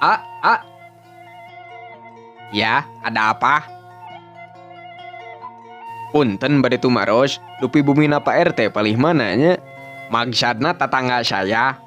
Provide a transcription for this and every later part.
Ah, ah, ya, ada apa? Punten bade tumaros, dupi bumina Pak RT palih mananya? Maksudna tetangga saya,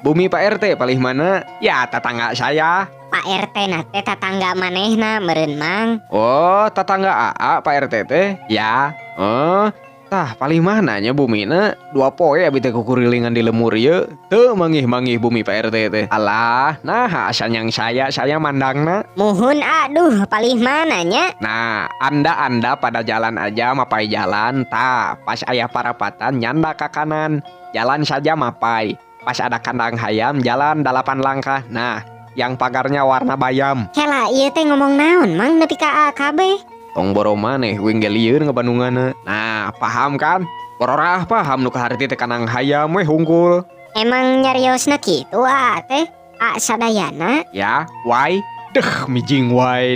Bumi Pak RT palih mana? Ya, tetangga saya. Pak RT nate tetangga manehna meureun mang. Oh, tetangga AA Pak RT teh? Ya. Oh, tah palih mananya bumina? 2 poe abi teh kukurilingan di lemur ieu. Teu manggih-manggih bumi Pak RT teh. Alah, nah asa yang saya mandangna. Muhun aduh palih mananya? Nah, anda pada jalan aja mapai jalan, pas ayah parapatan nyanda ke kanan, jalan saja mapai. Pas ada kandang hayam jalan 8 langkah. Nah, yang pagarnya warna bayam. Hela ieu teh ngomong naon mang nepi ka AKB? Tong boro maneh winggelieur ngebandunganna. Nah, paham kan? Bororah paham nu kaharti teh kandang hayam we hungkul. Emang nyariosna kitu teh? Sadayana? Ya, why? Deh, mijing why.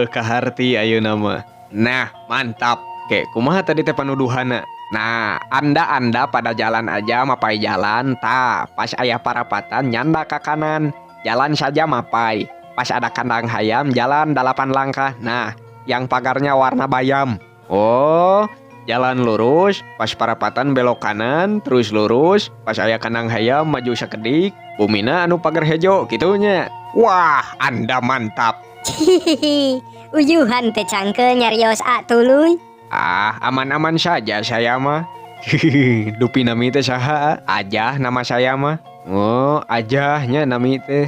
Kaharti ayeuna mah. Nah, mantap. Ke, kumaha tadi teh panuduhanna? Nah, anda pada jalan aja mapai jalan, pas ayah parapatan nyanda ke kanan, jalan saja mapai. Pas ada kandang hayam jalan 8 langkah. Nah, yang pagarnya warna bayam. Oh, jalan lurus, pas parapatan belok kanan, terus lurus, pas ayah kandang hayam maju sakedik, bumina anu pagar hejo gitunya. Wah, anda mantap. Hihihi, uyuhan teh cangkel nyarios tuluy. Ah, aman-aman saja saya mah. Dupi nami teh saha? Ajah nama saya mah. Oh, ajahnya nami teh.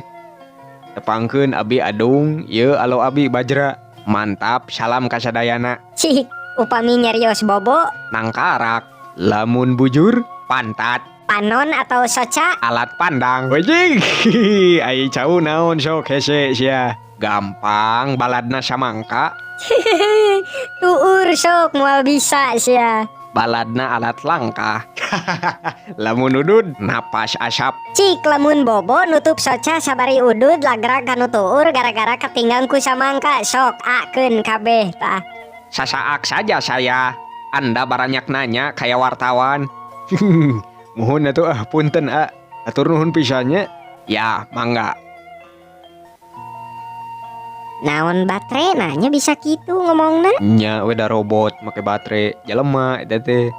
Tepangkeun abi Adung, ye alo abi Bajra. Mantap, salam kasadayana. Cik, upami nyarios bobo, Nangkarak, lamun bujur, pantat, panon atau soca? alat pandang. Wajing, ai cau naon sok hese sia. Gampang, baladna samangka. Tuur sok moal bisa sia. Baladna alat langkah. Lamun udud, napas asap. Cik lamun bobo nutup soca sabari udud lagrag kanu tuur gara-gara ketinggang ku samangka sok akeun kabeh tah. Sasaak saja saya. Anda baranyak nanya kayak wartawan. Mohon atuh punten atur nuhun pisannya. Ya, mangga. Naon baterai nanya bisa gitu ngomongna? Nya weda robot make baterai jelema eta teh.